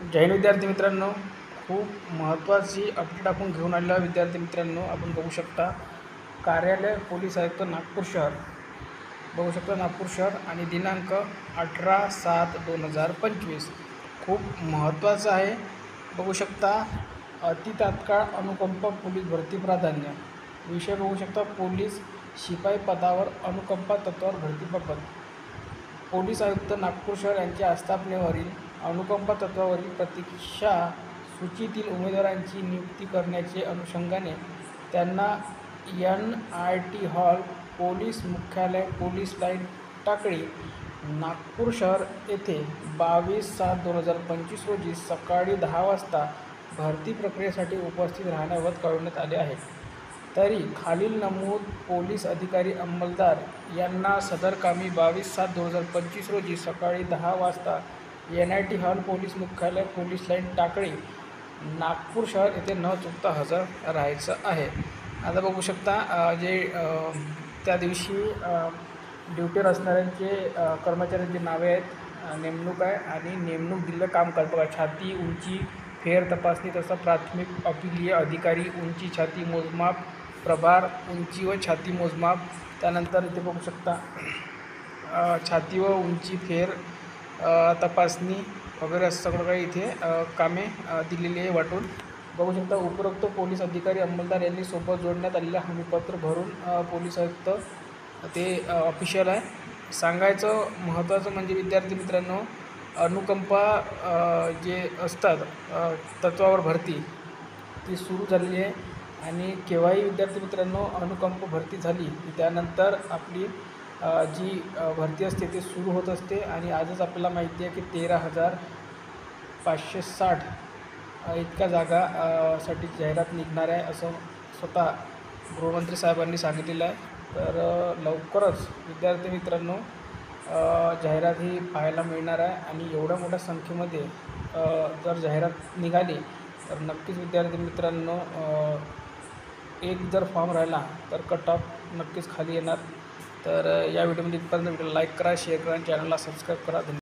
जय हिंद विद्यार्थी मित्रांनो, खूप महत्त्वाची अपडेट आपण घेऊन आलेलो आहे. विद्यार्थी मित्रांनो, आपण बघू शकता कार्यालय पोलीस आयुक्त नागपूर शहर, बघू शकता नागपूर शहर आणि दिनांक 18/7/2025 खूप महत्त्वाचं आहे. बघू शकता अतितात्काळ अनुकंपा पोलीस भरती प्राधान्य विषय बघू शकता पोलीस शिपाई पदावर अनुकंपा तत्त्वावर भरतीबाबत पोलीस आयुक्त नागपूर शहर यांच्या आस्थापनेवरील अनुकंपा तत्त्वावरील प्रतीक्षा सूचीतील उमेदवारांची नियुक्ती करण्याचे अनुषंगाने त्यांना NIT हॉल पोलीस मुख्यालय पोलीस लाईन टाकळी नागपूर शहर येथे 22/7/2025 रोजी सकाळी 10 वाजता भरती प्रक्रियेसाठी उपस्थित राहण्याबाबत कळवण्यात आले आहे. तरी खालील नमूद पोलीस अधिकारी अंमलदार यांना सदर कामी 22/7/2025 रोजी सकाळी 10 वाजता NIT हॉल पोलीस मुख्यालय पोलीस लाईन टाकळी नागपूर शहर येथे न चुकता हजर राहायचं आहे. आता बघू शकता जे त्या दिवशी ड्युटीवर असणाऱ्यांचे कर्मचाऱ्यांची नावे आहेत, नेमणूक आहे आणि नेमणूक दिलेलं काम करतो का छाती उंची फेर तपासणी, तसं प्राथमिक अपिलीय अधिकारी उंची छाती मोजमाप प्रभार उंची व छाती मोजमाप. त्यानंतर इथे बघू शकता छाती व उंची फेर तपासणी वगैरे असं सगळं काही इथे कामे दिलेली आहे वाटून. बघू शकता उपरोक्त पोलीस अधिकारी अंमलदार यांनी सोबत जोडण्यात आलेलं हमीपत्र भरून पोलीस आयुक्त ते ऑफिशियल आहे. सांगायचं महत्त्वाचं म्हणजे विद्यार्थी मित्रांनो, अनुकंपा जे असतात तत्त्वावर भरती ती सुरू झालेली आहे आणि केव्हाही विद्यार्थी मित्रांनो अनुकंप भरती झाली की त्यानंतर आपली जी भरती असते ते सुरू होत असते. आणि आजच आपल्याला माहिती आहे की 13,560 इतक्या जागा साठी जाहिरात निघणार आहे असं स्वतः गृहमंत्री साहेबांनी सांगितलेलं आहे. तर लवकरच विद्यार्थी मित्रांनो जाहिरात ही पाहायला मिळणार आहे आणि एवढ्या मोठ्या संख्येमध्ये जर जाहिरात निघाली तर नक्कीच विद्यार्थी मित्रांनो एक जर फॉर्म राहिला तर कट ऑफ नक्कीच खाली येणार. तर या व्हिडिओमध्ये इथपर्यंत. व्हिडिओ लाईक करा, शेअर करा आणि चॅनलला सबस्क्राईब करा.